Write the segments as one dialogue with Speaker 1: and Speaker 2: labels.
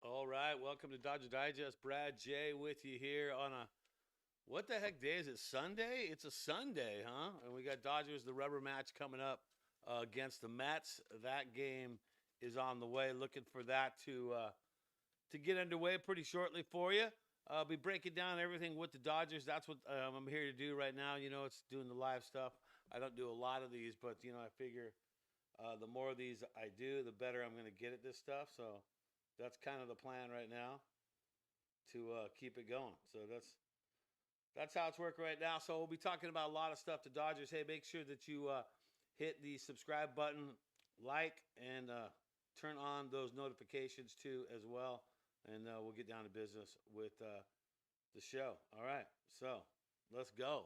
Speaker 1: All right, welcome to Dodger Digest. Brad J with you here on a what the heck day is it? Sunday? It's a Sunday, huh? And we got Dodgers the rubber match coming up against the Mets. That game is on the way. Looking for that to get underway pretty shortly for you. I'll be breaking down everything with the Dodgers. That's what I'm here to do right now. You know, it's doing the live stuff. I don't do a lot of these, but I figure the more of these I do, the better I'm going to get at this stuff. So that's kind of the plan right now to keep it going. So that's how it's working right now. So we'll be talking about a lot of stuff to Dodgers. Hey, make sure that you hit the subscribe button, like, and turn on those notifications too as well. And we'll get down to business with the show. All right, so let's go.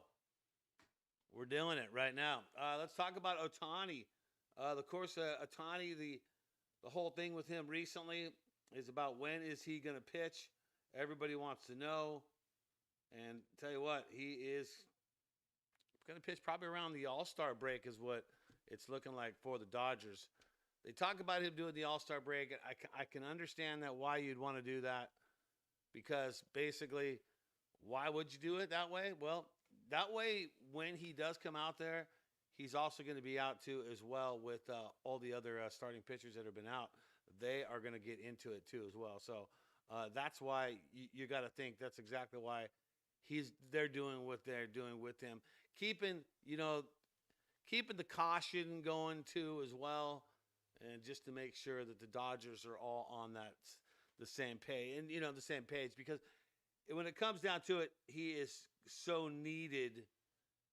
Speaker 1: We're doing it right now. Let's talk about Ohtani. Of course, Ohtani, the whole thing with him recently is about when is he going to pitch. Everybody wants to know. And tell you what, he is going to pitch probably around the All-Star break is what it's looking like for the Dodgers. They talk about him doing the All-Star break. I can understand that why you'd want to do that because basically, why would you do it that way? Well, that way when he does come out there, he's also going to be out too as well with all the other starting pitchers that have been out. They are going to get into it too as well. So that's why you got to think that's exactly why they're doing what they're doing with him, keeping the caution going too as well, and just to make sure that the Dodgers are all on the same page and the same page because when it comes down to it, he is so needed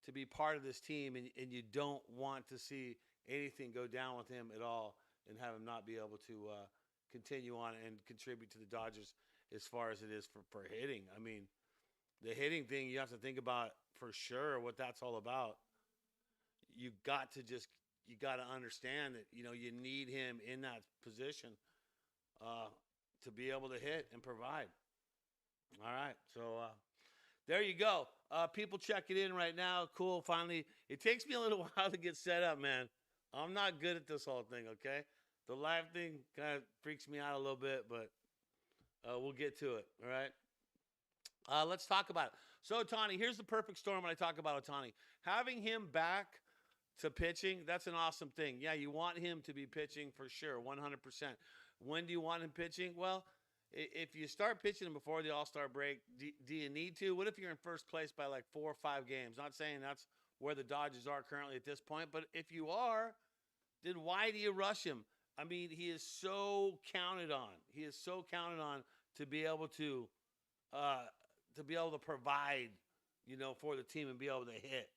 Speaker 1: to be part of this team, and you don't want to see anything go down with him at all and have him not be able to continue on and contribute to the Dodgers as far as it is for hitting. I mean, the hitting thing, you have to think about for sure what that's all about. You got to understand that, you need him in that position to be able to hit and provide. All right, so there you go. People checking in right now. Cool. Finally, it takes me a little while to get set up, man. I'm not good at this whole thing, okay? The live thing kind of freaks me out a little bit, but we'll get to it, all right? Let's talk about it. So, Ohtani, here's the perfect storm when I talk about Ohtani. Having him back to pitching, that's an awesome thing. Yeah, you want him to be pitching for sure, 100%. When do you want him pitching? Well, if you start pitching him before the All-Star break, do you need to? What if you're in first place by like 4 or 5 games? Not saying that's where the Dodgers are currently at this point, but if you are, then why do you rush him? I mean, he is so counted on. He is so counted on to be able to provide, for the team and be able to hit.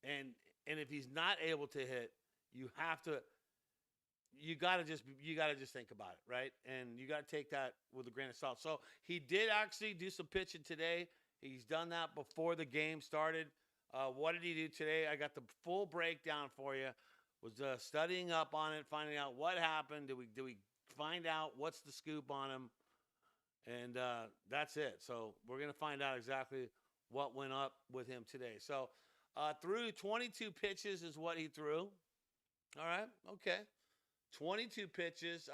Speaker 1: And if he's not able to hit, you gotta just think about it, right? And you gotta take that with a grain of salt. So he did actually do some pitching today. He's done that before the game started. What did he do today? I got the full breakdown for you. Was studying up on it, finding out what happened. Did we find out what's the scoop on him? And that's it. So we're gonna find out exactly what went up with him today. So threw 22 pitches is what he threw. All right, okay. 22 pitches,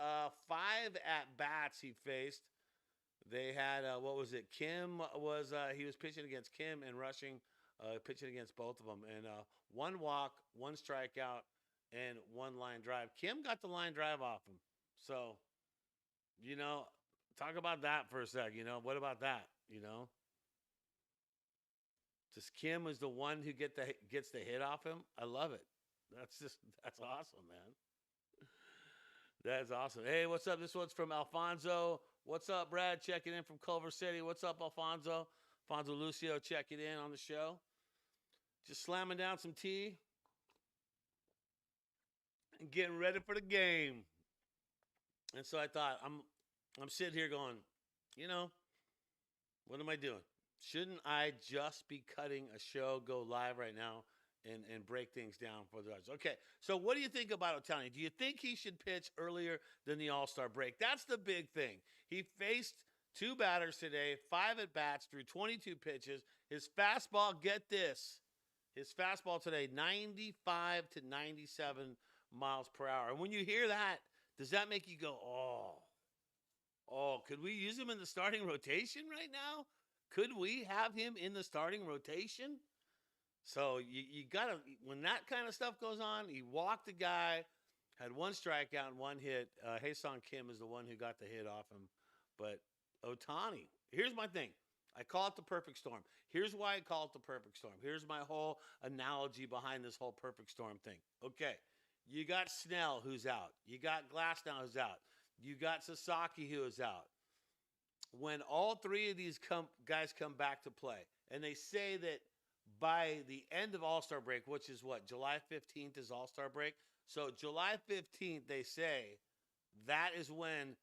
Speaker 1: 5 at-bats he faced. They had, what was it? He was pitching against Kim and rushing, pitching against both of them. And 1 walk, 1 strikeout, and 1 line drive. Kim got the line drive off him. So, talk about that for a sec. What about that? Just Kim is the one who gets the hit off him. I love it. That's awesome, man. That's awesome. Hey, what's up? This one's from Alfonso. What's up, Brad? Checking in from Culver City. What's up, Alfonso? Alfonso Lucio checking in on the show. Just slamming down some tea and getting ready for the game. And so I thought, I'm sitting here going, what am I doing? Shouldn't I just be cutting a show, go live right now, and break things down for the Dodgers? Okay, so what do you think about Ohtani? Do you think he should pitch earlier than the All-Star break? That's the big thing. He faced 2 batters today, 5 at-bats, threw 22 pitches. His fastball, get this, his fastball today, 95 to 97 miles per hour. And when you hear that, does that make you go, oh, Oh, could we use him in the starting rotation right now? Could we have him in the starting rotation? So you gotta, when that kind of stuff goes on, he walked the guy, had one strikeout and one hit. Hae-Sung Kim is the one who got the hit off him. But Ohtani, here's my thing. I call it the perfect storm. Here's why I call it the perfect storm. Here's my whole analogy behind this whole perfect storm thing. Okay, you got Snell who's out. You got Glasnow who's out. You got Sasaki who is out. When all three of these guys come back to play, and they say that by the end of All-Star break, which is what, July 15th is All-Star break? So July 15th, they say that is when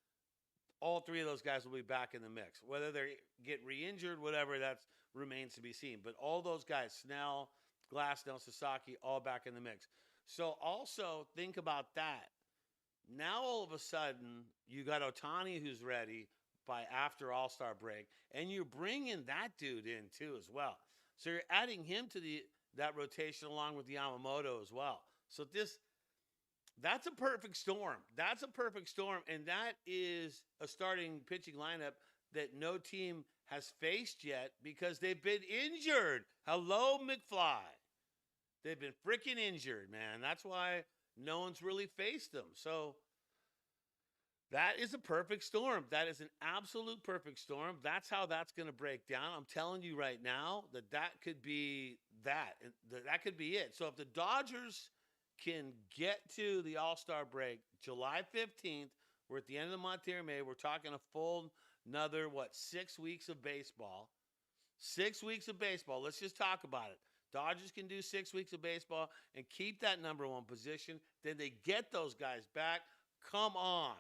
Speaker 1: all three of those guys will be back in the mix. Whether they get re-injured, whatever, that remains to be seen. But all those guys, Snell, Glasnow, Sasaki, all back in the mix. So also think about that. Now all of a sudden, you got Ohtani who's ready by after All-Star break, and you're bringing that dude in too as well. So you're adding him to that rotation along with Yamamoto as well. So that's a perfect storm. That's a perfect storm, and that is a starting pitching lineup that no team has faced yet because they've been injured. Hello, McFly. They've been freaking injured, man. That's why no one's really faced them. So that is a perfect storm. That is an absolute perfect storm. That's how that's going to break down. I'm telling you right now that could be that. That could be it. So if the Dodgers can get to the All-Star break July 15th, we're at the end of the month here in May. We're talking a full another, 6 weeks of baseball. 6 weeks of baseball. Let's just talk about it. Dodgers can do 6 weeks of baseball and keep that number one position. Then they get those guys back. Come on.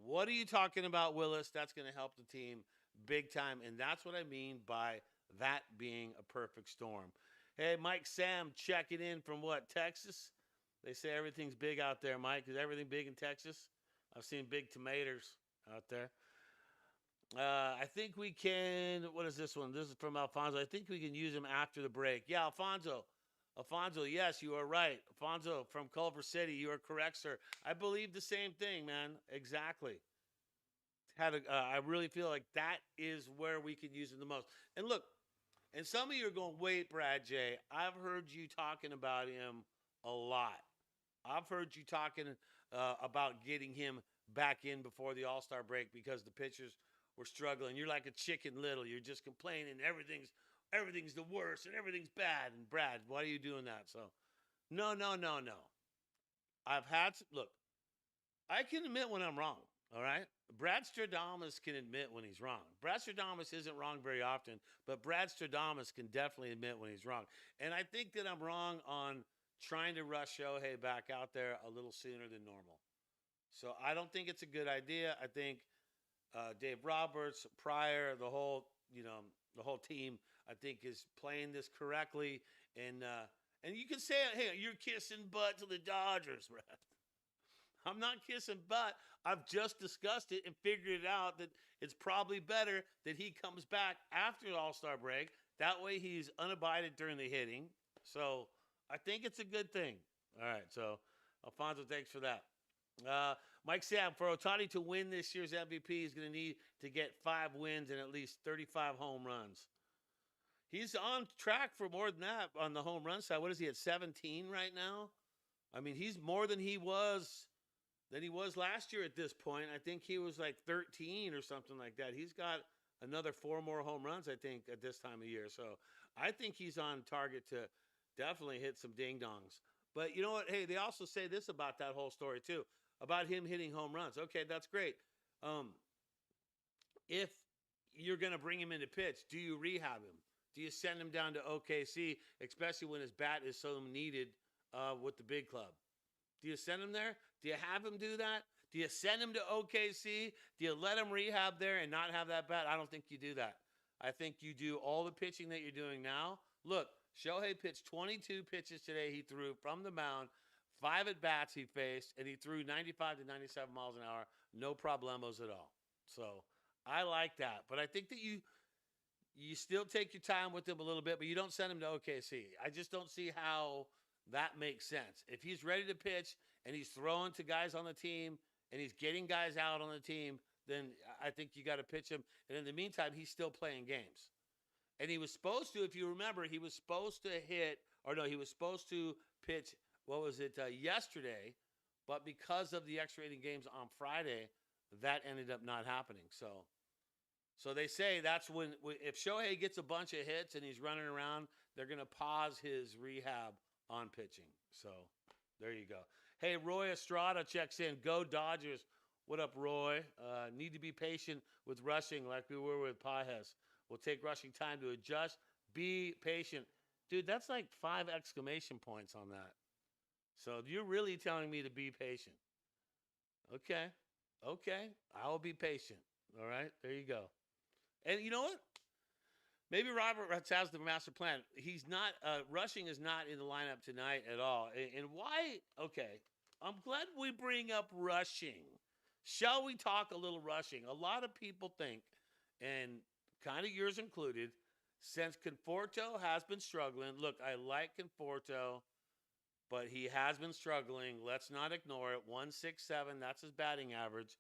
Speaker 1: What are you talking about, Willis? That's going to help the team big time, and that's what I mean by that being a perfect storm. Hey, Mike Sam checking in from Texas? They say everything's big out there, Mike. Is everything big in Texas? I've seen big tomatoes out there. I think we can, what is this one? This is from Alfonso. I think we can use him after the break. Yeah, Alfonso, yes, you are right. Alfonso from Culver City, you are correct, sir. I believe the same thing, man. Exactly. I really feel like that is where we can use him the most. And look, and some of you are going, wait, Brad J., I've heard you talking about him a lot. I've heard you talking about getting him back in before the All-Star break because the pitchers were struggling. You're like a Chicken Little. You're just complaining everything's the worst and everything's bad. And Brad, why are you doing that? So, no. Look, I can admit when I'm wrong, all right? Brad Stradamus can admit when he's wrong. Brad Stradamus isn't wrong very often, but Brad Stradamus can definitely admit when he's wrong. And I think that I'm wrong on trying to rush Shohei back out there a little sooner than normal. So I don't think it's a good idea. I think Dave Roberts, Pryor, the whole team, I think is playing this correctly. And you can say, hey, you're kissing butt to the Dodgers, Brad. I'm not kissing butt. I've just discussed it and figured it out that it's probably better that he comes back after the All-Star break. That way he's unabided during the hitting. So I think it's a good thing. All right, so Alfonso, thanks for that. Mike Sam, for Ohtani to win this year's MVP, he's going to need to get 5 wins and at least 35 home runs. He's on track for more than that on the home run side. What is he at 17 right now? I mean, he's more than he was last year at this point. I think he was like 13 or something like that. He's got another 4 more home runs, I think, at this time of year. So I think he's on target to definitely hit some ding-dongs. But you know what? Hey, they also say this about that whole story, too, about him hitting home runs. Okay, that's great. If you're going to bring him into pitch, do you rehab him? Do you send him down to OKC, especially when his bat is so needed with the big club? Do you send him there? Do you have him do that? Do you send him to OKC? Do you let him rehab there and not have that bat? I don't think you do that. I think you do all the pitching that you're doing now. Look, Shohei pitched 22 pitches today. He threw from the mound, 5 at-bats he faced, and he threw 95 to 97 miles an hour. No problemos at all. So I like that. But I think that you still take your time with him a little bit, but you don't send him to OKC. I just don't see how that makes sense. If he's ready to pitch and he's throwing to guys on the team and he's getting guys out on the team, then I think you got to pitch him. And in the meantime, he's still playing games. And he was supposed to, if you remember, he was supposed to hit, or no, he was supposed to pitch, what was it, yesterday. But because of the extra inning games on Friday, that ended up not happening. So they say that's when if Shohei gets a bunch of hits and he's running around, they're going to pause his rehab on pitching. So there you go. Hey, Roy Estrada checks in. Go Dodgers. What up, Roy? Need to be patient with rushing like we were with Pajes. Will take rushing time to adjust. Be patient. Dude, that's like 5 exclamation points on that. So you're really telling me to be patient. Okay. I will be patient. All right. There you go. And you know what? Maybe Robert has the master plan. He's not, rushing is not in the lineup tonight at all. And why? Okay. I'm glad we bring up rushing. Shall we talk a little rushing? A lot of people think, and kind of yours included, since Conforto has been struggling. Look, I like Conforto, but he has been struggling. Let's not ignore it. 167, that's his batting average.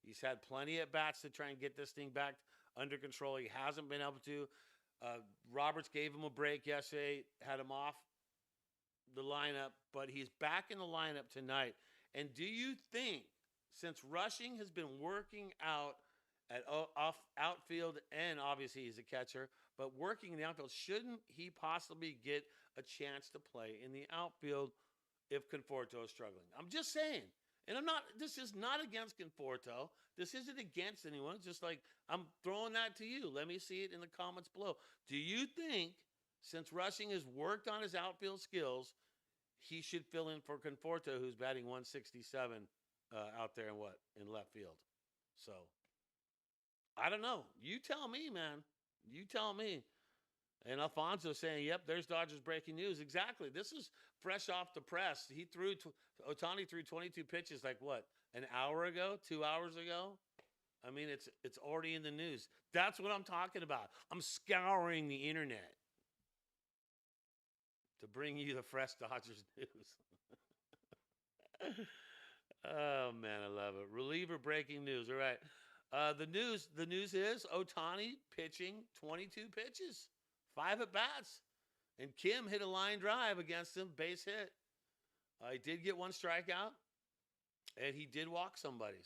Speaker 1: He's had plenty at bats to try and get this thing back under control. He hasn't been able to. Roberts gave him a break yesterday, had him off the lineup, but he's back in the lineup tonight. And do you think, since rushing has been working out at outfield, and obviously he's a catcher, but working in the outfield, shouldn't he possibly get a chance to play in the outfield if Conforto is struggling? I'm just saying. And this is not against Conforto. This isn't against anyone. It's just like, I'm throwing that to you. Let me see it in the comments below. Do you think, since rushing has worked on his outfield skills, he should fill in for Conforto, who's batting 167 out there in left field? So, I don't know. You tell me, man. You tell me. And Alfonso saying, yep, there's Dodgers breaking news. Exactly. This is fresh off the press. Ohtani threw 22 pitches like what, an hour ago, 2 hours ago? I mean, it's already in the news. That's what I'm talking about. I'm scouring the internet to bring you the fresh Dodgers news. Oh, man, I love it. Reliever breaking news. All right. The news is Ohtani pitching 22 pitches. 5 at bats, and Kim hit a line drive against him, base hit. He did get 1 strikeout, and he did walk somebody.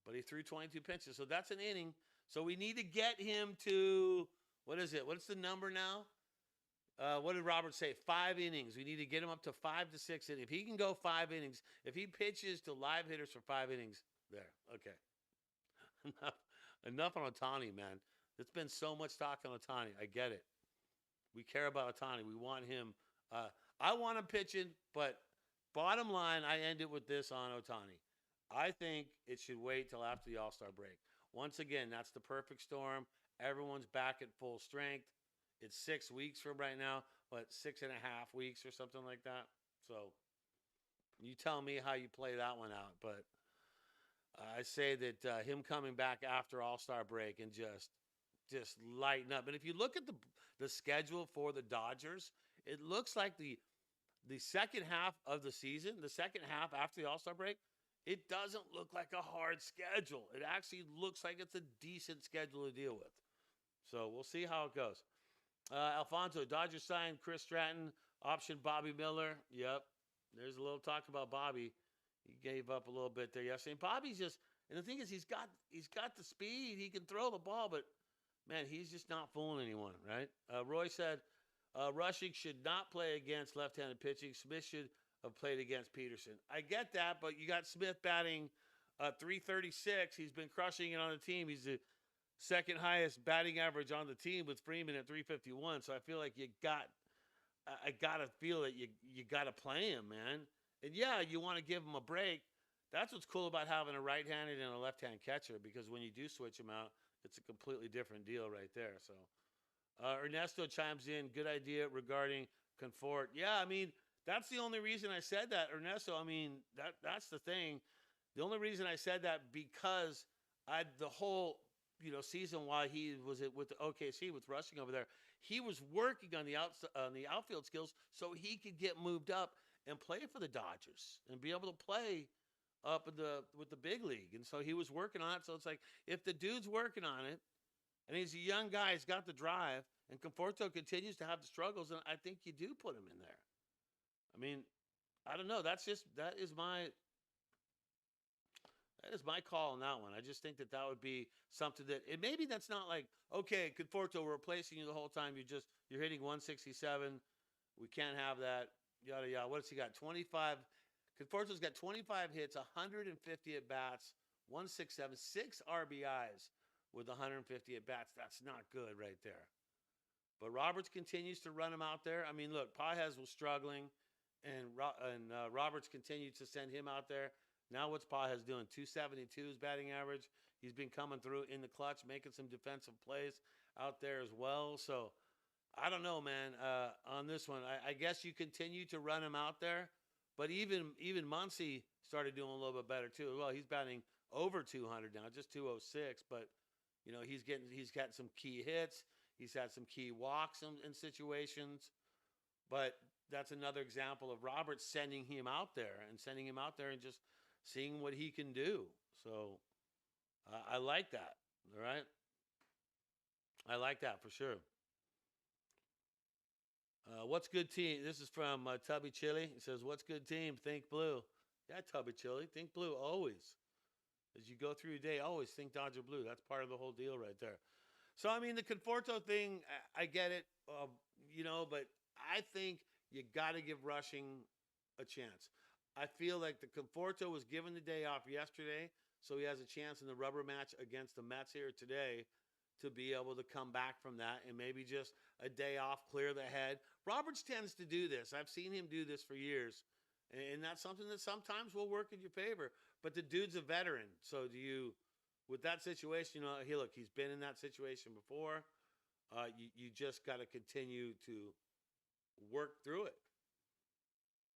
Speaker 1: But he threw 22 pitches, so that's an inning. So we need to get him to, what is it? What's the number now? What did Robert say? 5 innings. We need to get him up to 5 to 6 innings. If he can go 5 innings, if he pitches to live hitters for 5 innings, there. Okay. Enough on Ohtani, man. There's been so much talk on Ohtani. I get it. We care about Ohtani. We want him. I want him pitching, but bottom line, I end it with this on Ohtani. I think it should wait till after the All-Star break. Once again, that's the perfect storm. Everyone's back at full strength. It's 6 weeks from right now, but 6.5 weeks or something like that. So you tell me how you play that one out. But I say that him coming back after All-Star break and just lighten up. And if you look at the schedule for the Dodgers, it looks like the second half of the season, the second half after the All-Star break, it doesn't look like a hard schedule. It actually looks like it's a decent schedule to deal with. So we'll see how it goes. Alfonso, Dodgers signed Chris Stratton, option Bobby Miller. Yep, there's a little talk about Bobby. He gave up a little bit there yesterday. And Bobby's just, and the thing is, he's got the speed. He can throw the ball, but man, he's just not fooling anyone, right? Roy said, rushing should not play against left-handed pitching. Smith should have played against Peterson. I get that, but you got Smith batting 336. He's been crushing it on the team. He's the second highest batting average on the team with Freeman at 351. So I feel like I got to feel that you got to play him, man. And yeah, you want to give him a break. That's what's cool about having a right-handed and a left-hand catcher, because when you do switch them out, it's a completely different deal right there. So Ernesto chimes in, good idea regarding Conforto. Yeah, I mean, that's the only reason I said that, Ernesto. I mean, that's the thing. The only reason I said that, because the whole season while he was with the OKC with rushing over there, he was working on the outfield skills so he could get moved up and play for the Dodgers and be able to play up with the big league, and so he was working on it. So it's like if the dude's working on it, and he's a young guy, he's got the drive, and Conforto continues to have the struggles, and I think you do put him in there. I mean, I don't know. That is my call on that one. I just think that would be something that maybe that's not like, okay, Conforto, we're replacing you the whole time. You're hitting 167. We can't have that. Yada yada. What's he got? 25. Conforto's got 25 hits, 150 at bats, 167, 6 RBIs with 150 at bats. That's not good right there. But Roberts continues to run him out there. I mean, look, Pajes was struggling, and Roberts continued to send him out there. Now what's Pajes doing? 272 is batting average. He's been coming through in the clutch, making some defensive plays out there as well. So I don't know, man. On this one, I guess you continue to run him out there, but even Muncy started doing a little bit better too. Well, he's batting over 200 now, just 206. But you know, he's got some key hits. He's had some key walks in situations. But that's another example of Roberts sending him out there and just seeing what he can do. So I like that. All right, I like that for sure. What's good team? This is from Tubby Chili. He says, what's good team? Think blue. Yeah, Tubby Chili. Think blue always. As you go through your day, always think Dodger blue. That's part of the whole deal right there. So, I mean, the Conforto thing, I get it, you know, but I think you got to give rushing a chance. I feel like the Conforto was given the day off yesterday, so he has a chance in the rubber match against the Mets here today to be able to come back from that and maybe just a day off, clear the head. Roberts tends to do this. I've seen him do this for years, and that's something that sometimes will work in your favor. But the dude's a veteran, so with that situation, you know, he's been in that situation before. You just got to continue to work through it.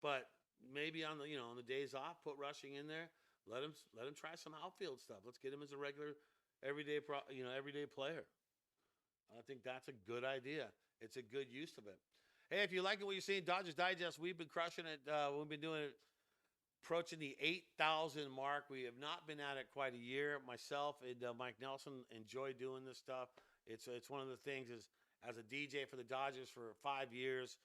Speaker 1: But maybe on the days off, put rushing in there. Let him try some outfield stuff. Let's get him as a regular, everyday player. I think that's a good idea. It's a good use of it. Hey, if you like what you're seeing, Dodgers Digest, we've been crushing it. We've been doing it, approaching the 8,000 mark. We have not been at it quite a year. Myself and Mike Nelson enjoy doing this stuff. It's one of the things as a DJ for the Dodgers for 5 years.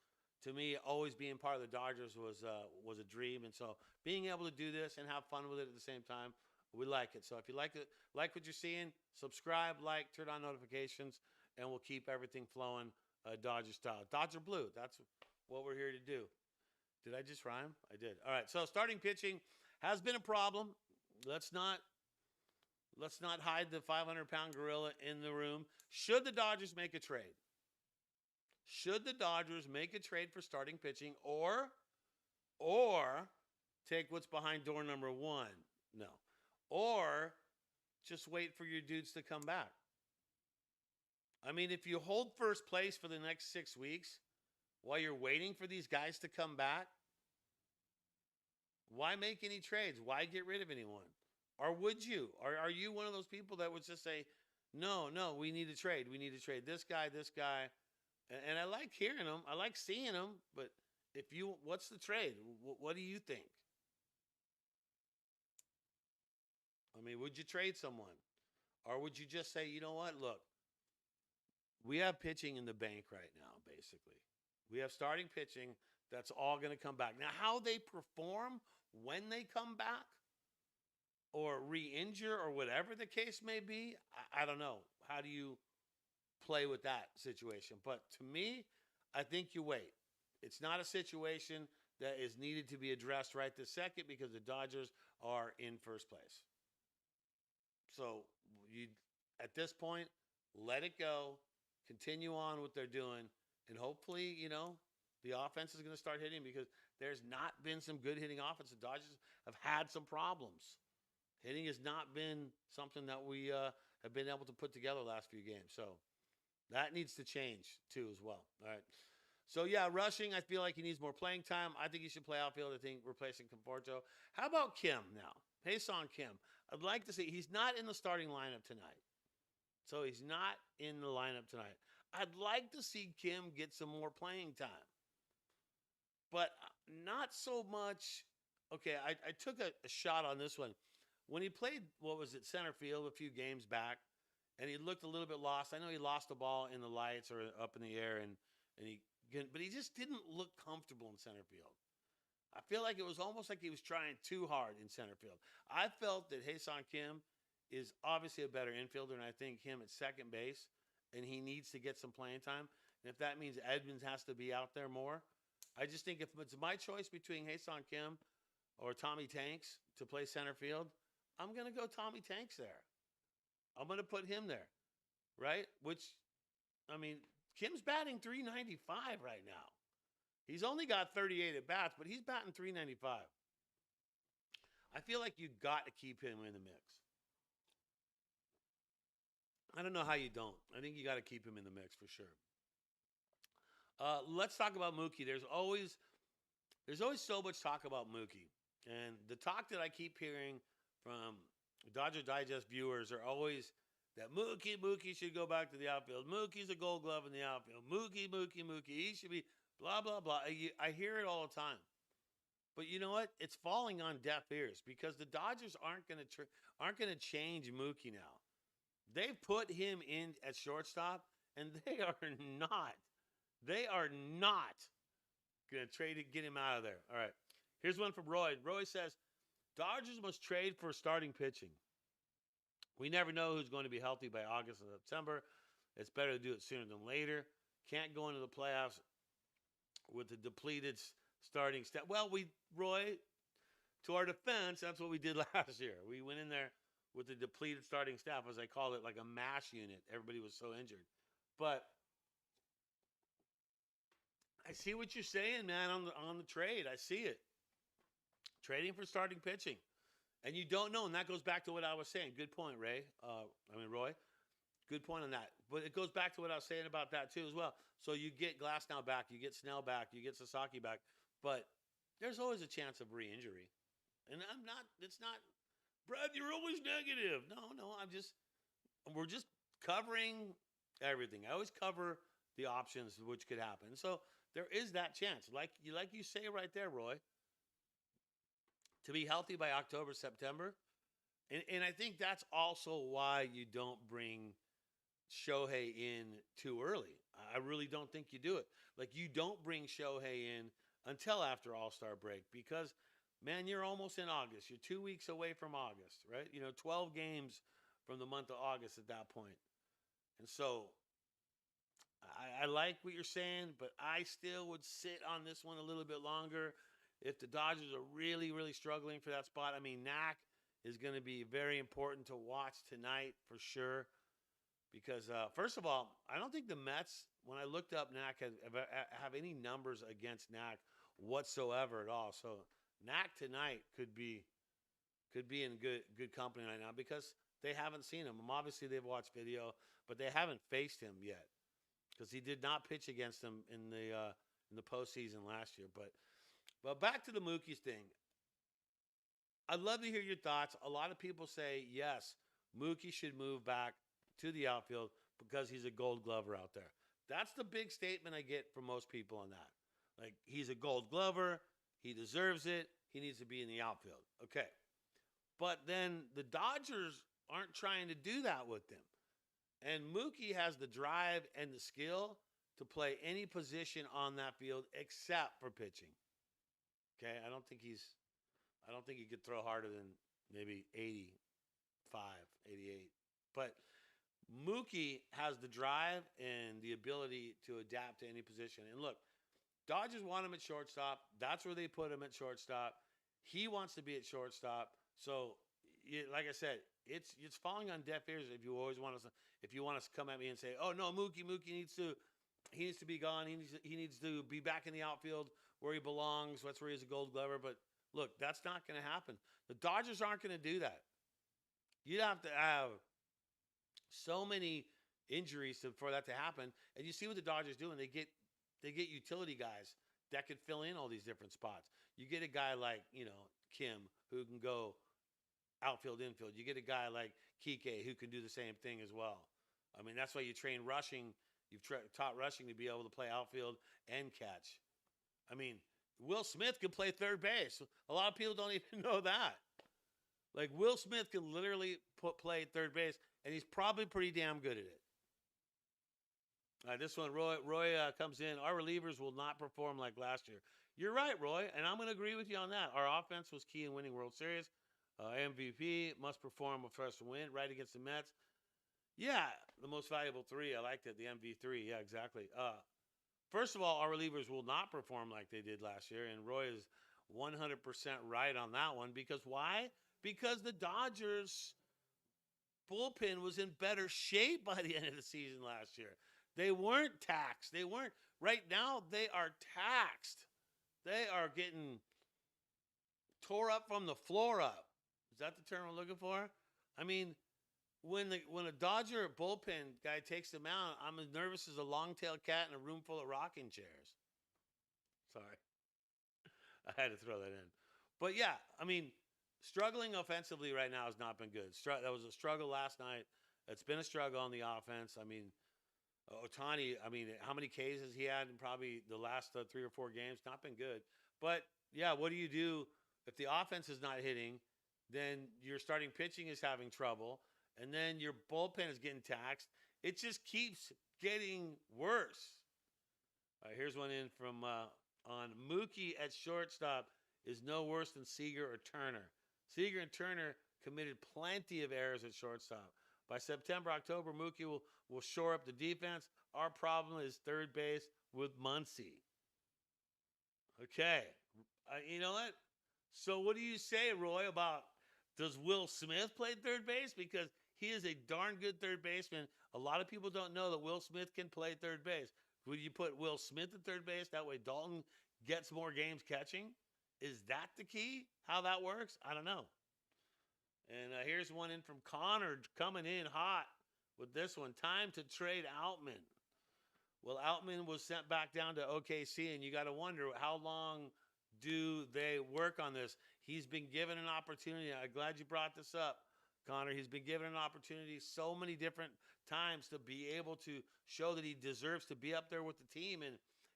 Speaker 1: To me, always being part of the Dodgers was a dream, and so being able to do this and have fun with it at the same time, we like it. So if you like what you're seeing, subscribe, turn on notifications, and we'll keep everything flowing Dodger style. Dodger blue, that's what we're here to do. Did I just rhyme? I did. All right, so starting pitching has been a problem. Let's not hide the 500-pound gorilla in the room. Should the Dodgers make a trade? Should the Dodgers make a trade for starting pitching or take what's behind door number 1? No. Or just wait for your dudes to come back. I mean, if you hold first place for the next 6 weeks while you're waiting for these guys to come back, why make any trades? Why get rid of anyone? Or would you? Are you one of those people that would just say, no, we need a trade. We need to trade this guy. And I like hearing them. I like seeing them. But what's the trade? What do you think? I mean, would you trade someone? Or would you just say, you know what? Look, we have pitching in the bank right now, basically. We have starting pitching that's all going to come back. Now, how they perform when they come back or re-injure or whatever the case may be, I don't know. How do you play with that situation? But to me, I think you wait. It's not a situation that is needed to be addressed right this second because the Dodgers are in first place. So at this point, let it go. Continue on what they're doing. And hopefully, the offense is going to start hitting because there's not been some good hitting offense. The Dodgers have had some problems. Hitting has not been something that we have been able to put together the last few games. So that needs to change too as well. All right. So, yeah, rushing, I feel like he needs more playing time. I think he should play outfield, I think, replacing Conforto. How about Kim now? Hae-Sung Kim. I'd like to see – he's not in the starting lineup tonight. So he's not in the lineup tonight. I'd like to see Kim get some more playing time. But not so much okay, I took a shot on this one. When he played, what was it, center field a few games back, and he looked a little bit lost. I know he lost the ball in the lights or up in the air, but he just didn't look comfortable in center field. I feel like it was almost like he was trying too hard in center field. I felt that Hae-Sung Kim is obviously a better infielder, and I think him at second base, and he needs to get some playing time. And if that means Edmonds has to be out there more, I just think if it's my choice between Hae-Sung Kim or Tommy Tanks to play center field, I'm going to go Tommy Tanks there. I'm going to put him there, right? Which, I mean, Kim's batting 395 right now. He's only got 38 at bats, but he's batting 395. I feel like you got to keep him in the mix. I don't know how you don't. I think you got to keep him in the mix for sure. Let's talk about Mookie. There's always so much talk about Mookie, and the talk that I keep hearing from Dodger Digest viewers are always that Mookie should go back to the outfield. Mookie's a Gold Glove in the outfield. Mookie. He should be blah blah blah. I hear it all the time, but you know what? It's falling on deaf ears because the Dodgers aren't going to change Mookie now. They've put him in at shortstop, and they are not. They are not going to get him out of there. All right. Here's one from Roy. Roy says, Dodgers must trade for starting pitching. We never know who's going to be healthy by August and September. It's better to do it sooner than later. Can't go into the playoffs with a depleted starting staff. Well, Roy, to our defense, that's what we did last year. We went in there with a depleted starting staff, as I call it, like a MASH unit. Everybody was so injured. But I see what you're saying, man, on the trade. I see it. Trading for starting pitching. And you don't know, and that goes back to what I was saying. Good point, Roy. Good point on that. But it goes back to what I was saying about that, too, as well. So you get Glasnow back, you get Snell back, you get Sasaki back. But there's always a chance of re-injury. And it's not, Brad, you're always negative. No, we're just covering everything. I always cover the options which could happen. So there is that chance. Like you say right there, Roy, to be healthy by October, September. And I think that's also why you don't bring Shohei in too early. I really don't think you do it. Like, you don't bring Shohei in until after All-Star break because, man, you're almost in August. You're 2 weeks away from August, right? 12 games from the month of August at that point. And so I like what you're saying, but I still would sit on this one a little bit longer. If the Dodgers are really, really struggling for that spot, I mean, Knack is going to be very important to watch tonight for sure. Because, first of all, I don't think the Mets, when I looked up Knack, have any numbers against Knack whatsoever at all. So Knack tonight could be in good company right now because they haven't seen him. Obviously, they've watched video, but they haven't faced him yet because he did not pitch against them in the postseason last year. But back to the Mookie's thing. I'd love to hear your thoughts. A lot of people say, yes, Mookie should move back to the outfield because he's a Gold Glover out there. That's the big statement I get from most people on that. Like, he's a Gold Glover. He deserves it. He needs to be in the outfield. Okay. But then the Dodgers aren't trying to do that with him. And Mookie has the drive and the skill to play any position on that field except for pitching. Okay? I don't think he could throw harder than maybe 85, 88. But Mookie has the drive and the ability to adapt to any position. And look, Dodgers want him at shortstop. That's where they put him at shortstop. He wants to be at shortstop. So, like I said, it's falling on deaf ears if you want to come at me and say, "Oh no, Mookie needs to be gone. He needs to be back in the outfield where he belongs. That's where he's a Gold Glover." But look, that's not going to happen. The Dodgers aren't going to do that. You'd have to have so many injuries for that to happen. And you see what the Dodgers do, and they get utility guys that could fill in all these different spots. You get a guy like, Kim, who can go outfield, infield. You get a guy like Kike, who can do the same thing as well. I mean, that's why you train rushing. You've taught rushing to be able to play outfield and catch. I mean, Will Smith can play third base. A lot of people don't even know that. Like, Will Smith can literally play third base, and he's probably pretty damn good at it. This one, Roy comes in. Our relievers will not perform like last year. You're right, Roy, and I'm going to agree with you on that. Our offense was key in winning World Series. MVP must perform for us to win, right against the Mets. Yeah, the most valuable 3. I liked it, the MV3. Yeah, exactly. First of all, our relievers will not perform like they did last year, and Roy is 100% right on that one. Because why? Because the Dodgers bullpen was in better shape by the end of the season last year. They weren't taxed. They weren't. Right now, they are taxed. They are getting tore up from the floor up. Is that the term I'm looking for? I mean, when a Dodger bullpen guy takes them out, I'm as nervous as a long-tailed cat in a room full of rocking chairs. Sorry. I had to throw that in. But, yeah, I mean, struggling offensively right now has not been good. That was a struggle last night. It's been a struggle on the offense. I mean, Ohtani, I mean, how many Ks has he had in probably the last 3 or 4 games? Not been good. But, yeah, what do you do if the offense is not hitting? Then your starting pitching is having trouble, and then your bullpen is getting taxed. It just keeps getting worse. All right, here's one in from on Mookie at shortstop is no worse than Seager or Turner. Seager and Turner committed plenty of errors at shortstop. By September, October, Mookie will shore up the defense. Our problem is third base with Muncy. Okay. You know what? So what do you say, Roy, about does Will Smith play third base? Because he is a darn good third baseman. A lot of people don't know that Will Smith can play third base. Would you put Will Smith at third base? That way Dalton gets more games catching? Is that the key? How that works? I don't know. And here's one in from Connor coming in hot with this one. Time to trade Outman. Well, Outman was sent back down to OKC, and you got to wonder how long do they work on this. He's been given an opportunity. I'm glad you brought this up, Connor. He's been given an opportunity so many different times to be able to show that he deserves to be up there with the team, and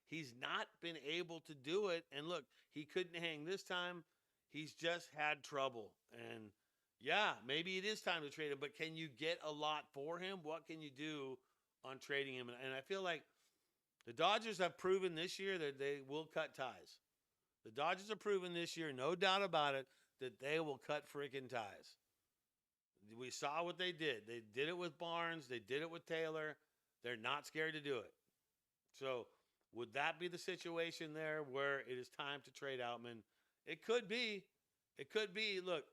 Speaker 1: he's not been able to do it. And look, he couldn't hang this time. He's just had trouble. And yeah, maybe it is time to trade him, but can you get a lot for him? What can you do on trading him? And I feel like the Dodgers have proven this year that they will cut ties. The Dodgers have proven this year, no doubt about it, that they will cut freaking ties. We saw what they did. They did it with Barnes. They did it with Taylor. They're not scared to do it. So would that be the situation there where it is time to trade Outman? It could be. It could be. Look,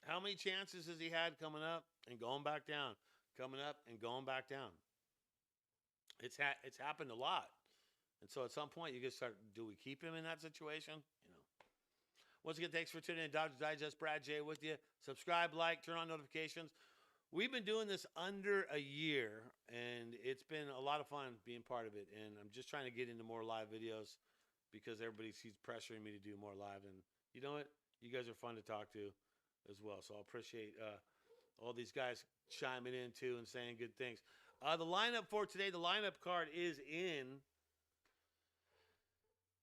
Speaker 1: how many chances has he had coming up and going back down? Coming up and going back down. It's happened a lot. And so at some point, you can start, do we keep him in that situation? You know. Once again, thanks for tuning in. Dodgers Digest, Brad J with you. Subscribe, like, turn on notifications. We've been doing this under a year, and it's been a lot of fun being part of it. And I'm just trying to get into more live videos because everybody keeps pressuring me to do more live. And you know what? You guys are fun to talk to as well. So I appreciate all these guys chiming in, too, and saying good things. The lineup for today, the lineup card is in.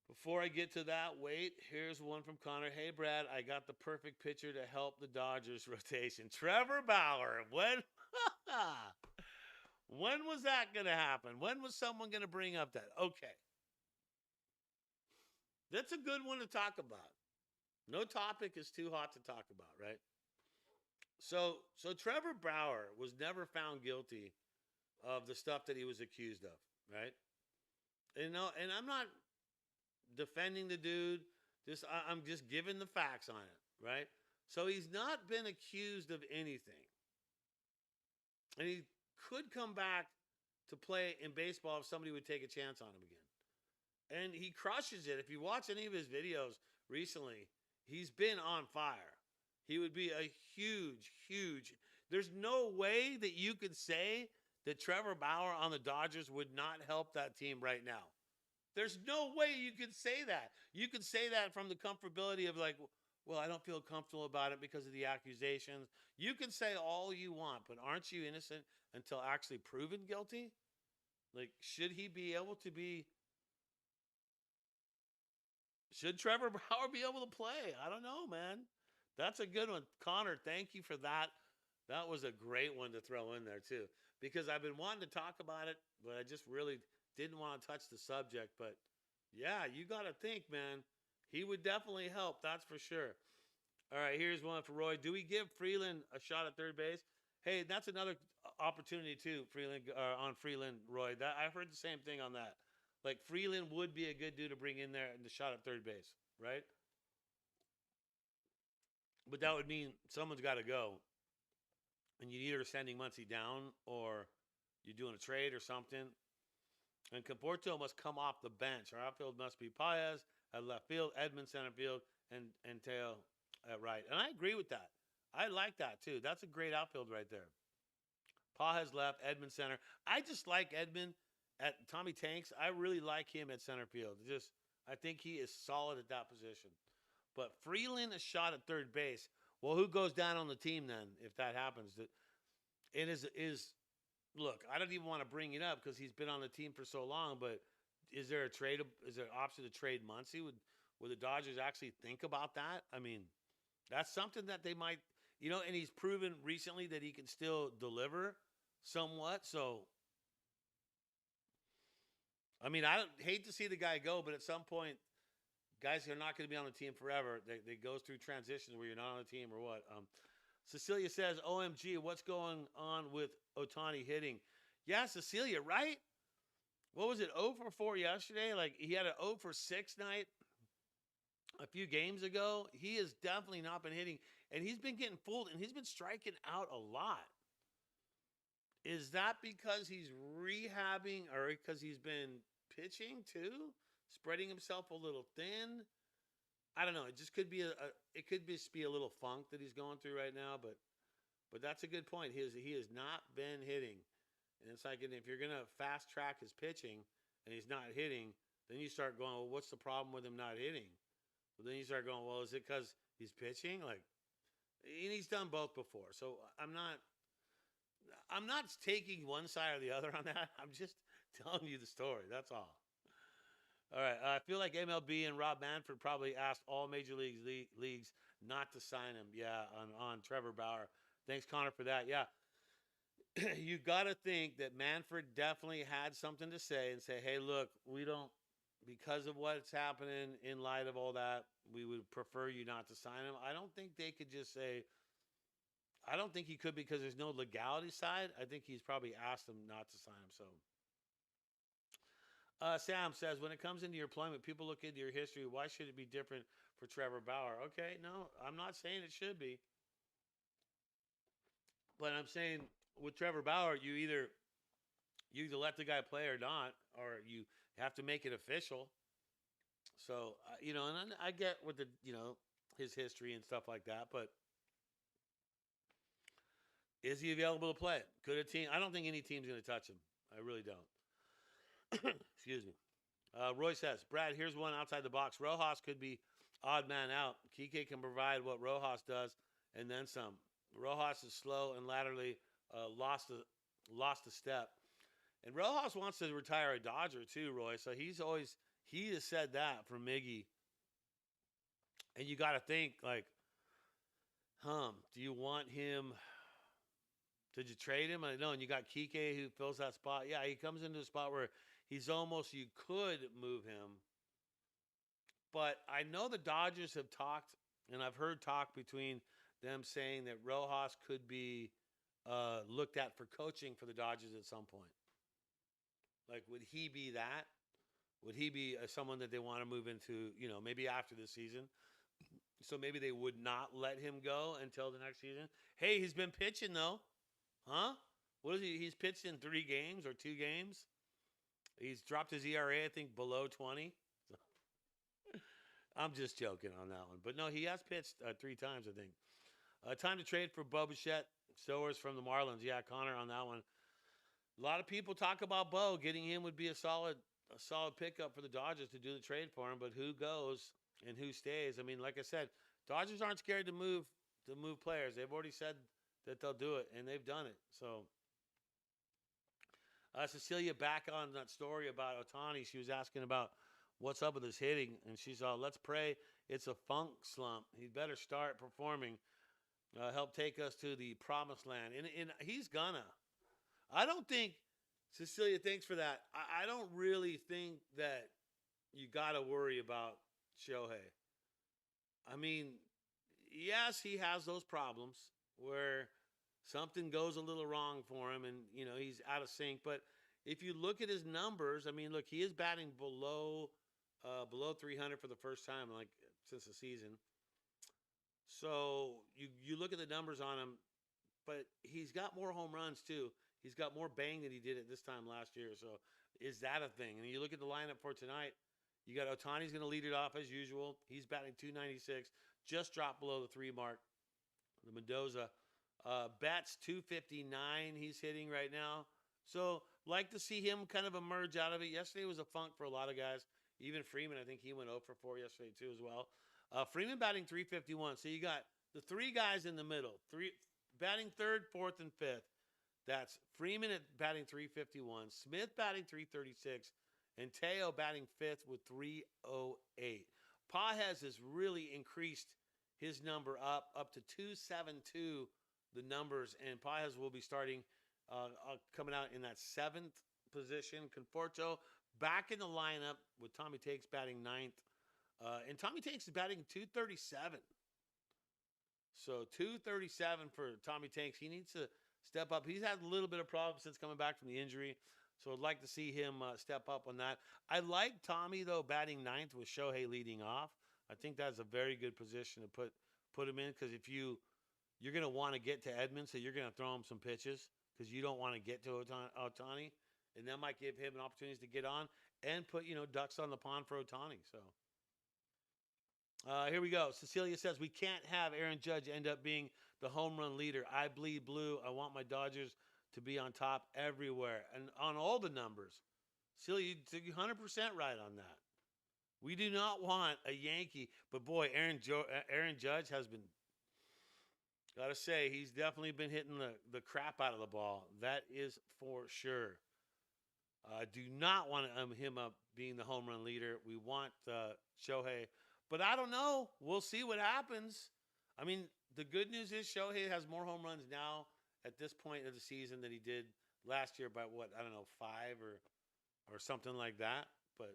Speaker 1: Before I get to that, wait, here's one from Connor. Hey, Brad, I got the perfect pitcher to help the Dodgers rotation. Trevor Bauer. When was that going to happen? When was someone going to bring up that? Okay. That's a good one to talk about. No topic is too hot to talk about, right? So Trevor Bauer was never found guilty of the stuff that he was accused of, right? And I'm not defending the dude. I'm just giving the facts on it, right? So he's not been accused of anything. And he could come back to play in baseball if somebody would take a chance on him again. And he crushes it. If you watch any of his videos recently, he's been on fire. He would be a huge. There's no way that you could say that Trevor Bauer on the Dodgers would not help that team right now. There's no way you could say that. You could say that from the comfortability of like, well, I don't feel comfortable about it because of the accusations. You can say all you want, but aren't you innocent until actually proven guilty? Like, should he be able to be Should Trevor Bauer be able to play? I don't know, man. That's a good one. Connor, thank you for that. That was a great one to throw in there, too. Because I've been wanting to talk about it, but I just really didn't want to touch the subject. But yeah, you got to think, man. He would definitely help, that's for sure. All right, here's one for Roy. Do we give Freeland a shot at third base? Hey, that's another opportunity too, Freeland on Freeland, Roy. That I've heard the same thing on that. Like Freeland would be a good dude to bring in there and the shot at third base, right? But that would mean someone's got to go, and you're either sending Muncy down or you're doing a trade or something. And Conforto must come off the bench. Our outfield must be Pajes at left field, Edmund center field, and Teo at right. And I agree with that. I like that too. That's a great outfield right there. Pajes left, Edmund center. I just like Edmund at Tommy Tanks. I really like him at center field. Just I think he is solid at that position. But Freeland a shot at third base. Well, who goes down on the team then if that happens? It is look, I don't even want to bring it up because he's been on the team for so long, but is there a trade? Is there an option to trade Muncy? Would the Dodgers actually think about that? I mean, that's something that they might, and he's proven recently that he can still deliver somewhat. So, I mean, I don't hate to see the guy go, but at some point, guys are not going to be on the team forever. They go through transitions where you're not on the team or what. Cecilia says, OMG, what's going on with Ohtani hitting? Yeah, Cecilia, right? What was it, 0 for 4 yesterday? Like, he had an 0 for 6 night a few games ago. He has definitely not been hitting, and he's been getting fooled, and he's been striking out a lot. Is that because he's rehabbing or because he's been pitching too? Spreading himself a little thin? I don't know. It just could be it could just be a little funk that he's going through right now, but that's a good point. He has not been hitting. And it's like, if you're going to fast track his pitching and he's not hitting, then you start going, well, what's the problem with him not hitting? Well, then you start going, well, is it because he's pitching? Like, and he's done both before. So I'm not taking one side or the other on that. I'm just telling you the story. That's all. All right. I feel like MLB and Rob Manfred probably asked all major leagues not to sign him. Yeah, on Trevor Bauer. Thanks, Connor, for that. Yeah. You got to think that Manfred definitely had something to say and say, hey, look, we don't, because of what's happening in light of all that, we would prefer you not to sign him. I don't think they could just say, I don't think he could because there's no legality side. I think he's probably asked them not to sign him. So Sam says, when it comes into your employment, people look into your history. Why should it be different for Trevor Bauer? Okay, no, I'm not saying it should be. But I'm saying with Trevor Bauer, you either let the guy play or not, or you have to make it official. So, and I get with the, his history and stuff like that, but is he available to play? Could a team? I don't think any team's going to touch him. I really don't. Excuse me. Roy says, Brad, here's one outside the box. Rojas could be odd man out. Kike can provide what Rojas does and then some. Rojas is slow and laterally lost a step. And Rojas wants to retire a Dodger too, Roy. So he has said that for Miggy. And you got to think like, do you want him? Did you trade him? I know. And you got Kike who fills that spot. Yeah, he comes into a spot where he's almost, you could move him. But I know the Dodgers have talked, and I've heard talk between them saying that Rojas could be looked at for coaching for the Dodgers at some point. Like, would he be that? Would he be someone that they want to move into, maybe after this season? So maybe they would not let him go until the next season. Hey, he's been pitching, though. Huh? What is he? He's pitched in 3 games or 2 games. He's dropped his ERA, I think, below 20. I'm just joking on that one. But no, he has pitched 3 times, I think. Time to trade for Bo Bichette. Stowers from the Marlins. Yeah, Connor on that one. A lot of people talk about Bo. Getting him would be a solid pickup for the Dodgers to do the trade for him. But who goes and who stays? I mean, like I said, Dodgers aren't scared to move players. They've already said that they'll do it, and they've done it. So, Cecilia, back on that story about Ohtani, she was asking about what's up with his hitting, and she's all, let's pray it's a funk slump. He better start performing, help take us to the promised land. And he's gonna. I don't think, Cecilia, thanks for that. I don't really think that you got to worry about Shohei. I mean, yes, he has those problems where something goes a little wrong for him and, he's out of sync. But if you look at his numbers, I mean, look, he is batting below 300 for the first time, like, since the season. So you look at the numbers on him, but he's got more home runs, too. He's got more bang than he did at this time last year. So is that a thing? And you look at the lineup for tonight, you got Ohtani's going to lead it off as usual. He's batting 296, just dropped below the 3 mark. The Mendoza. Betts 259 he's hitting right now. So like to see him kind of emerge out of it. Yesterday was a funk for a lot of guys. Even Freeman, I think he went 0 for 4 yesterday too as well. Freeman batting 351. So you got the 3 guys in the middle. Batting 3rd, 4th, and 5th. That's Freeman at batting 351, Smith batting 336, and Teo batting 5th with 308. Pajes has really increased his number up to 272, the numbers, and Pajes will be starting coming out in that 7th position. Conforto back in the lineup with Tommy Takes batting 9th. And Tommy Takes is batting 237. So 237 for Tommy Takes. He needs to step up. He's had a little bit of problems since coming back from the injury. So I'd like to see him step up on that. I like Tommy, though, batting 9th with Shohei leading off. I think that's a very good position to put him in, because if you're going to want to get to Edmonds, so you're going to throw him some pitches because you don't want to get to Ohtani, and that might give him an opportunity to get on and put, ducks on the pond for Ohtani. So here we go. Cecilia says, we can't have Aaron Judge end up being the home run leader. I bleed blue. I want my Dodgers to be on top everywhere and on all the numbers. Cecilia, you're 100% right on that. We do not want a Yankee, but boy, Aaron Judge has been, gotta say, he's definitely been hitting the crap out of the ball. That is for sure. Do not want him up being the home run leader. We want Shohei, but I don't know. We'll see what happens. I mean, the good news is Shohei has more home runs now at this point of the season than he did last year by what, I don't know, 5 or something like that. But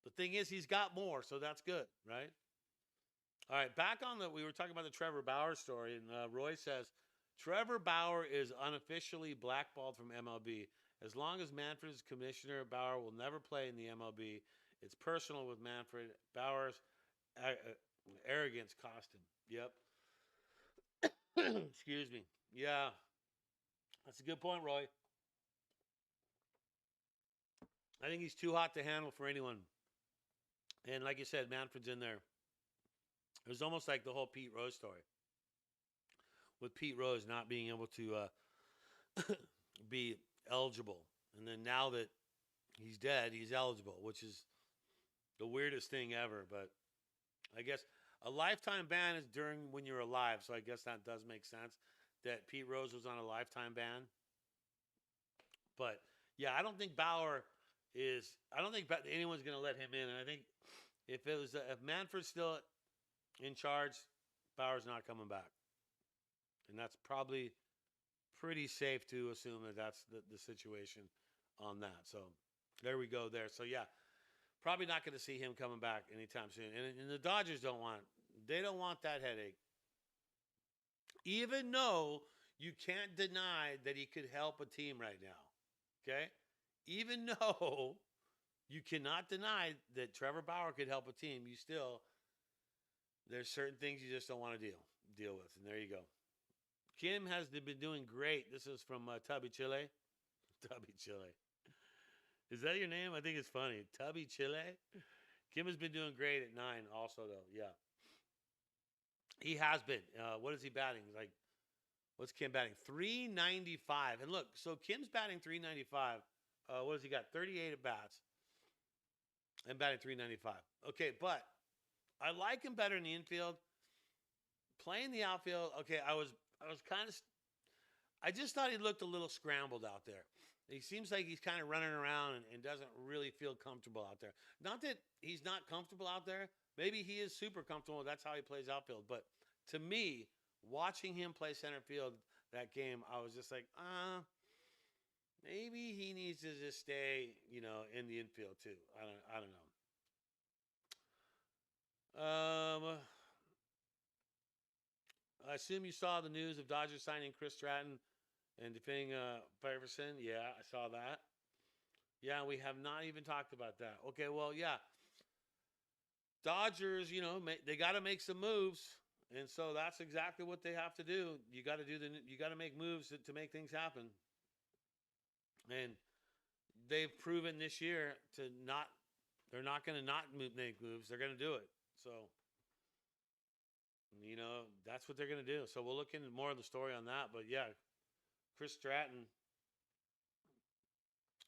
Speaker 1: the thing is, he's got more, so that's good, right? All right, back on we were talking about the Trevor Bauer story, and Roy says, Trevor Bauer is unofficially blackballed from MLB. As long as Manfred is commissioner, Bauer will never play in the MLB. It's personal with Manfred. Bauer's arrogance cost him. Yep. Excuse me. Yeah, that's a good point, Roy. I think he's too hot to handle for anyone. And like you said, Manfred's in there. It was almost like the whole Pete Rose story, with Pete Rose not being able to be eligible. And then now that he's dead, he's eligible, which is the weirdest thing ever. But I guess a lifetime ban is during when you're alive, so I guess that does make sense that Pete Rose was on a lifetime ban. But yeah, I don't think anyone's going to let him in. And I think if Manfred's still in charge, Bauer's not coming back. And that's probably pretty safe to assume that that's the situation on that. So there we go there. So yeah, probably not going to see him coming back anytime soon. And the Dodgers don't want that headache. Even though you can't deny that he could help a team right now. Okay? Even though you cannot deny that Trevor Bauer could help a team, there's certain things you just don't want to deal with. And there you go. Kim has been doing great. This is from Tubby Chile. Tubby Chile. Is that your name? I think it's funny. Tubby Chile. Kim has been doing great at 9 also, though. Yeah. He has been. What is he batting? What's Kim batting? 395. And look, so Kim's batting 395. What has he got? 38 at bats. And batting 395. Okay, but I like him better in the infield. Playing the outfield, okay, I was kind of, I just thought he looked a little scrambled out there. He seems like he's kind of running around and doesn't really feel comfortable out there. Not that he's not comfortable out there. Maybe he is super comfortable. That's how he plays outfield. But to me, watching him play center field that game, I was just like, maybe he needs to just stay, in the infield too. I don't know. I assume you saw the news of Dodgers signing Chris Stratton and defending Ferguson. Yeah, I saw that. Yeah, we have not even talked about that. Okay, well, yeah. Dodgers, they got to make some moves, and so that's exactly what they have to do. You got to make moves to make things happen. And they've proven this year they're not going to not make moves. They're going to do it. So, that's what they're going to do. So we'll look into more of the story on that. But yeah, Chris Stratton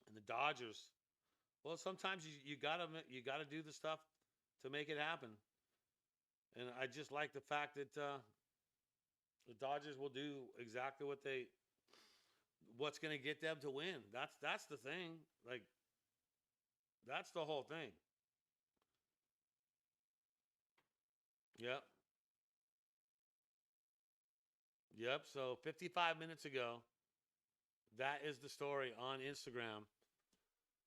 Speaker 1: and the Dodgers. Well, sometimes you gotta do the stuff to make it happen. And I just like the fact that the Dodgers will do exactly what's going to get them to win. That's the thing. Like, that's the whole thing. Yep. Yep. So 55 minutes ago, that is the story on Instagram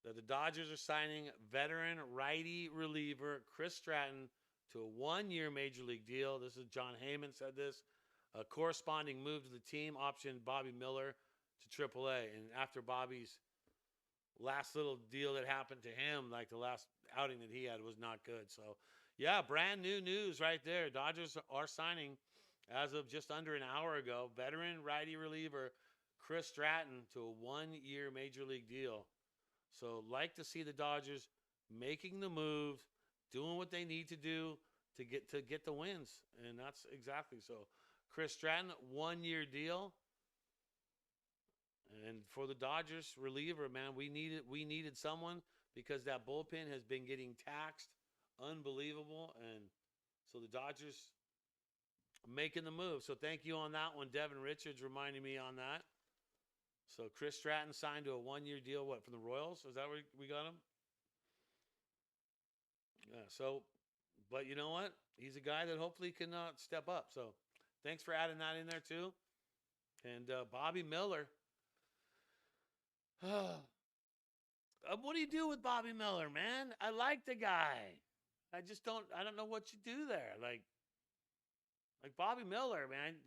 Speaker 1: that the Dodgers are signing veteran righty reliever Chris Stratton to a 1-year major league deal. This is John Heyman said this. A corresponding move to the team optioned Bobby Miller to AAA. And after Bobby's last little deal that happened to him, like the last outing that he had was not good. So, yeah, brand new news right there. Dodgers are signing, as of just under an hour ago, veteran righty reliever Chris Stratton to a 1-year major league deal. So, like to see the Dodgers making the moves, doing what they need to do to get the wins, and that's exactly so. Chris Stratton, 1-year deal, and for the Dodgers reliever, man, we needed someone because that bullpen has been getting taxed, unbelievable, and so the Dodgers making the move. So thank you on that one, Devin Richards, reminding me on that. So Chris Stratton signed to a 1-year deal. What, from the Royals? Is that where we got him? Yeah. So, but you know what? He's a guy that hopefully can step up. So, thanks for adding that in there too. And Bobby Miller. What do you do with Bobby Miller, man? I like the guy. I don't know what you do there. Like Bobby Miller, man.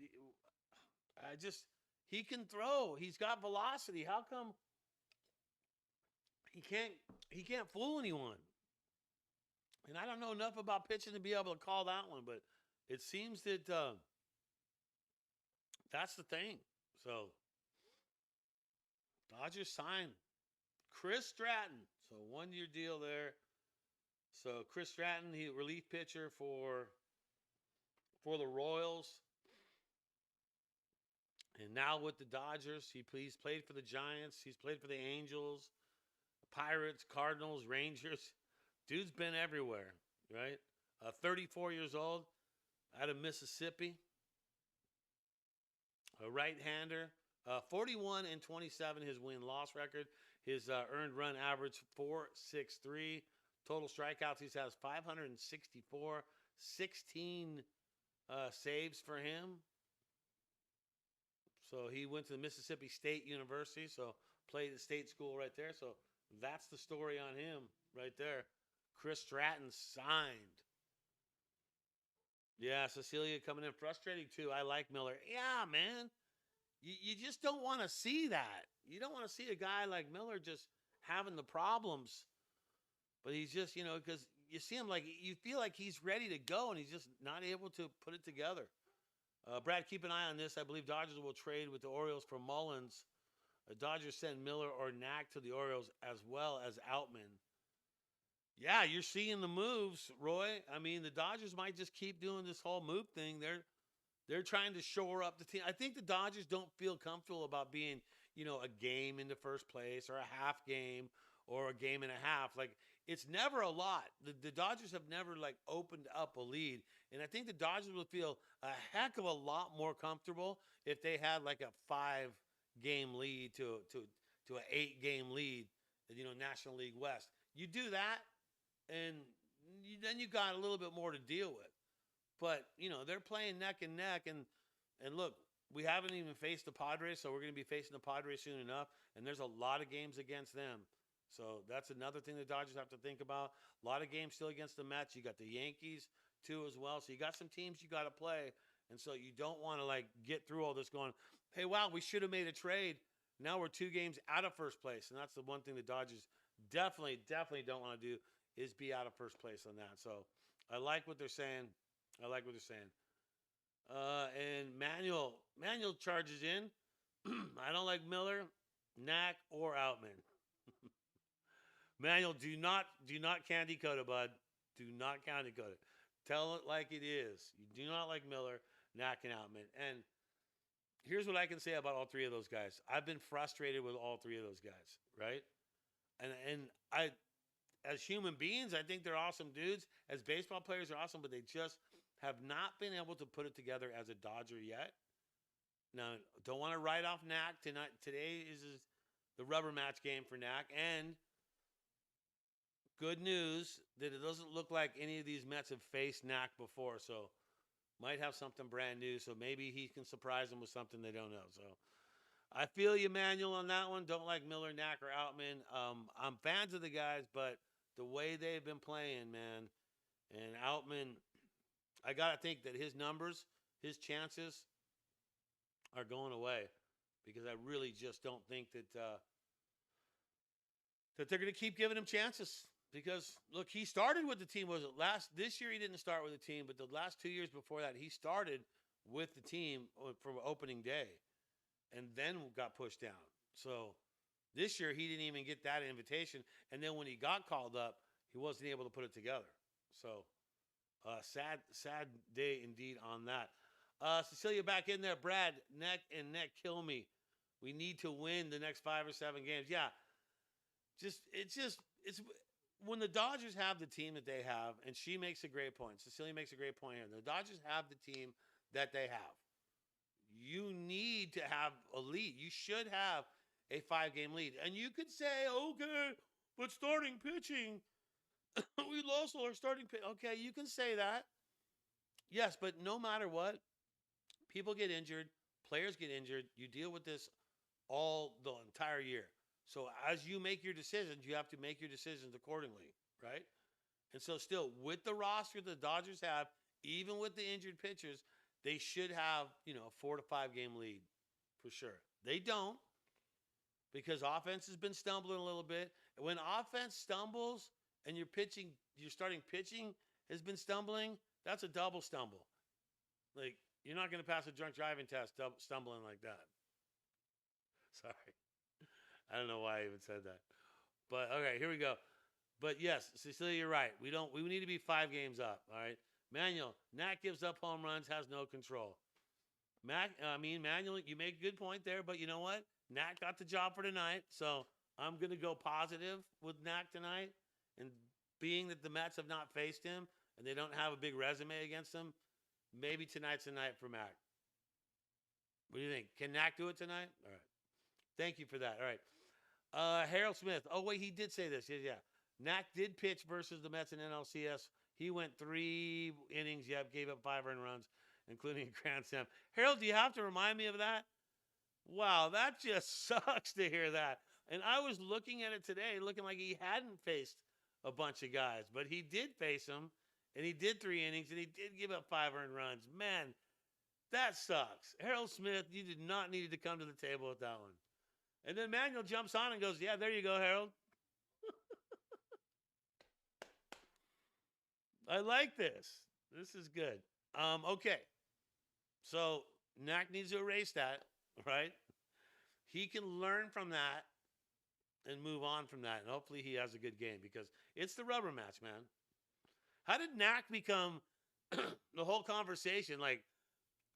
Speaker 1: He can throw. He's got velocity. How come he can't fool anyone? And I don't know enough about pitching to be able to call that one, but it seems that that's the thing. So Dodgers signed Chris Stratton. So 1-year deal there. So Chris Stratton, he relief pitcher for the Royals. And now with the Dodgers, he's played for the Giants. He's played for the Angels, Pirates, Cardinals, Rangers. Dude's been everywhere, right? 34 years old, out of Mississippi. A right-hander. 41 and 27, his win-loss record. His earned run average, 4.63. Total strikeouts, he has 564. 16 saves for him. So he went to the Mississippi State University, so played at state school right there. So that's the story on him right there. Chris Stratton signed. Yeah, Cecilia coming in frustrating too. I like Miller. Yeah, man. You just don't want to see that. You don't want to see a guy like Miller just having the problems. But he's just, because you see him you feel like he's ready to go, and he's just not able to put it together. Brad, keep an eye on this. I believe Dodgers will trade with the Orioles for Mullins. Dodgers send Miller or Knack to the Orioles as well as Outman. Yeah, you're seeing the moves, Roy. I mean, the Dodgers might just keep doing this whole move thing. They're trying to shore up the team. I think the Dodgers don't feel comfortable about being, a game into first place or a half game or a game and a half. It's never a lot. The Dodgers have never, opened up a lead. And I think the Dodgers would feel a heck of a lot more comfortable if they had, a 5-game lead to to an 8-game lead, National League West. You do that, and then you got a little bit more to deal with. But, they're playing neck and neck, and look, we haven't even faced the Padres, so we're going to be facing the Padres soon enough, and there's a lot of games against them. So that's another thing the Dodgers have to think about. A lot of games still against the Mets. You got the Yankees, too, as well. So you got some teams you got to play, and so you don't want to, get through all this going, hey, wow, we should have made a trade. Now we're 2 games out of first place, and that's the one thing the Dodgers definitely don't want to do is be out of first place on that. So I like what they're saying. And Manuel charges in. I don't like Miller, Knack, or Outman. Manuel, do not candy coat it, bud. Do not candy coat it. Tell it like it is. You do not like Miller, Knack, and Outman. And here's what I can say about all 3 of those guys. I've been frustrated with all 3 of those guys, right? And I, as human beings, I think they're awesome dudes. As baseball players, they're awesome, but they just have not been able to put it together as a Dodger yet. Now, don't want to write off Knack tonight. Today is the rubber match game for Knack, and good news that it doesn't look like any of these Mets have faced Knack before, so might have something brand new, so maybe he can surprise them with something they don't know. So I feel you, Manuel, on that one. Don't like Miller, Knack, or Outman. I'm fans of the guys, but the way they've been playing, man, and Outman, I got to think that his numbers, his chances are going away because I really just don't think that that they're going to keep giving him chances. Because, look, he started with the team. This year he didn't start with the team, but the last 2 years before that, he started with the team for opening day and then got pushed down. So this year he didn't even get that invitation. And then when he got called up, he wasn't able to put it together. So sad day indeed on that. Cecilia back in there. Brad, neck kill me. We need to win the next 5 or 7 games. Yeah. It's when the Dodgers have the team that they have, and she makes a great point. Cecilia makes a great point here. The Dodgers have the team that they have. You need to have a lead. You should have a 5-game lead. And you could say, okay, but starting pitching, we lost all our starting pitch. Okay, you can say that. Yes, but no matter what, people get injured, players get injured. You deal with this all the entire year. So as you make your decisions, you have to make your decisions accordingly, right? And so still, with the roster the Dodgers have, even with the injured pitchers, they should have, a 4 to 5 game lead for sure. They don't because offense has been stumbling a little bit. And when offense stumbles and your starting pitching has been stumbling, that's a double stumble. Like, you're not going to pass a drunk driving test stumbling like that. Sorry. I don't know why I even said that. But, okay, here we go. But, yes, Cecilia, you're right. We need to be 5 games up, all right? Manuel, Knack gives up home runs, has no control. Manuel, you make a good point there, but you know what? Knack got the job for tonight, so I'm going to go positive with Knack tonight. And being that the Mets have not faced him and they don't have a big resume against him, maybe tonight's the night for Mac. What do you think? Can Knack do it tonight? All right. Thank you for that. All right. Harold Smith. Oh, wait, he did say this. Yeah. Knack did pitch versus the Mets in NLCS. He went 3 innings, gave up 5 earned runs, including a grand slam. Harold, do you have to remind me of that? Wow, that just sucks to hear that. And I was looking at it today, looking like he hadn't faced a bunch of guys, but he did face them, and he did 3 innings, and he did give up 5 earned runs. Man, that sucks. Harold Smith, you did not need to come to the table with that one. And then Manuel jumps on and goes, yeah, there you go, Harold. I like this. This is good. Okay. So Knack needs to erase that, right? He can learn from that and move on from that. And hopefully he has a good game because it's the rubber match, man. How did Knack become the whole conversation? Like,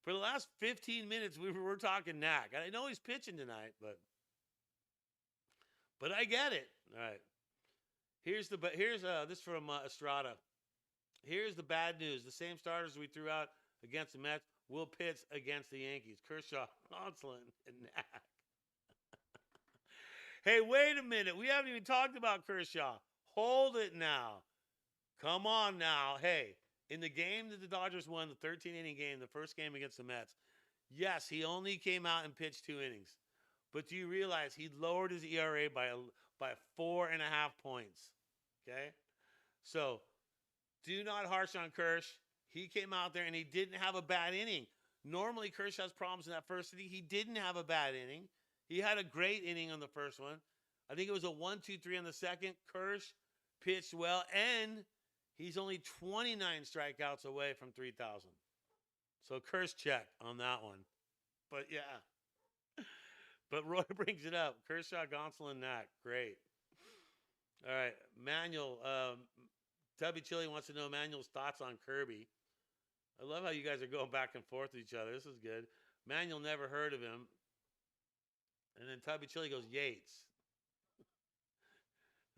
Speaker 1: for the last 15 minutes, we were talking Knack. I know he's pitching tonight, but I get it. All right. Here's this from Estrada. Here's the bad news. The same starters we threw out against the Mets will pitch against the Yankees. Kershaw, Gonsolin, and Knack. Hey, wait a minute. We haven't even talked about Kershaw. Hold it now. Come on now. Hey, in the game that the Dodgers won, the 13-inning game, the first game against the Mets, yes, he only came out and pitched 2 innings. But do you realize he lowered his ERA by 4.5 points? Okay? So do not harsh on Kersh. He came out there and he didn't have a bad inning. Normally, Kersh has problems in that first inning. He didn't have a bad inning. He had a great inning on the first one. I think it was a 1-2-3 on the second. Kersh pitched well, and he's only 29 strikeouts away from 3,000. So Kersh check on that one. But yeah. But Roy brings it up. Kershaw, Gonsolin, Knack. Great. All right. Manuel, Tubby Chili wants to know Manuel's thoughts on Kirby. I love how you guys are going back and forth with each other. This is good. Manuel never heard of him. And then Tubby Chili goes, Yates.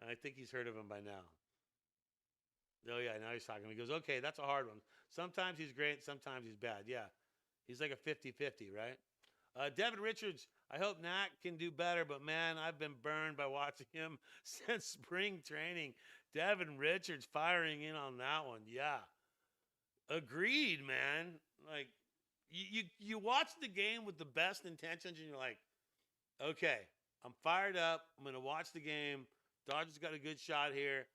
Speaker 1: I think he's heard of him by now. Oh, yeah, now he's talking. He goes, okay, that's a hard one. Sometimes he's great, sometimes he's bad. Yeah, he's like a 50-50, right? Devin Richards, I hope Knack can do better, but, man, I've been burned by watching him since spring training. Devin Richards firing in on that one. Yeah. Agreed, man. Like, you watch the game with the best intentions, and you're like, okay, I'm fired up. I'm going to watch the game. Dodgers got a good shot here.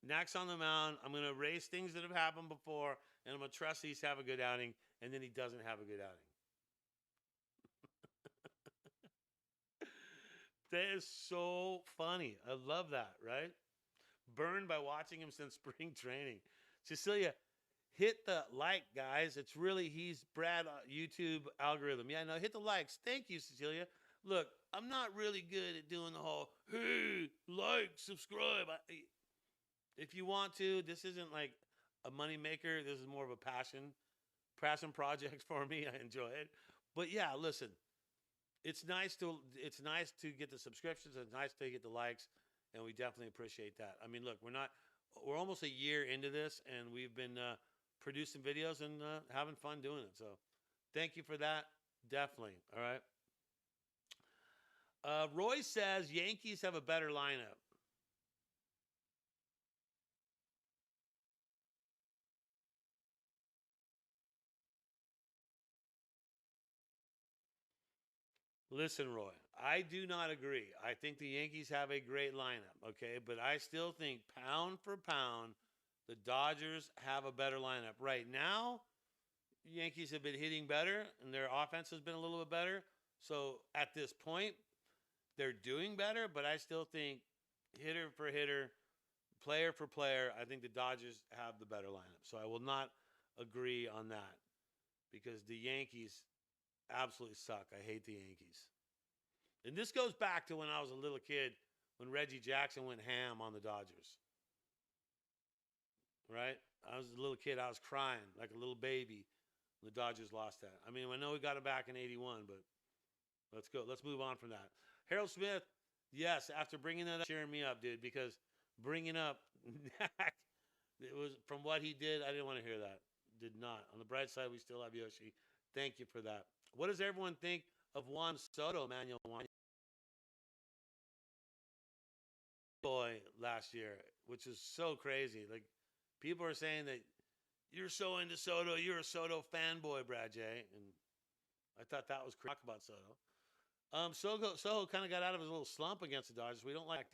Speaker 1: Knack's on the mound. I'm going to erase things that have happened before, and I'm going to trust he's have a good outing, and then he doesn't have a good outing. That is so funny. I love that, right? Burned by watching him since spring training. Cecilia, hit the like, guys. It's really, he's Brad YouTube algorithm. Yeah, no, hit the likes. Thank you, Cecilia. Look, I'm not really good at doing the whole, hey, like, subscribe. If you want to, this isn't like a money maker. This is more of a passion project for me. I enjoy it. But yeah, listen, it's nice to get the subscriptions. It's nice to get the likes, and we definitely appreciate that. I mean, look, we're almost a year into this, and we've been producing videos and having fun doing it. So thank you for that. Definitely. All right. Roy says Yankees have a better lineup. Listen, Roy, I do not agree. I think the Yankees have a great lineup, okay? But I still think pound for pound, the Dodgers have a better lineup. Right now, Yankees have been hitting better, and their offense has been a little bit better. So at this point, they're doing better, but I still think hitter for hitter, player for player, I think the Dodgers have the better lineup. So I will not agree on that because the Yankees absolutely suck. I hate the Yankees. And this goes back to when I was a little kid when Reggie Jackson went ham on the Dodgers. Right? I was a little kid. I was crying like a little baby when the Dodgers lost that. I mean, I know we got it back in 81, but let's go. Let's move on from that. Harold Smith, yes, after bringing that up, cheering me up, dude, because bringing up Knack, it was from what he did, I didn't want to hear that. Did not. On the bright side, we still have Yoshi. Thank you for that. What does everyone think of Juan Soto, Manuel boy last year, which is so crazy? Like, people are saying that you're so into Soto, you're a Soto fanboy, Brad J. And I thought that was crazy. Talk about Soto. Soho kind of got out of his little slump against the Dodgers. We don't like that.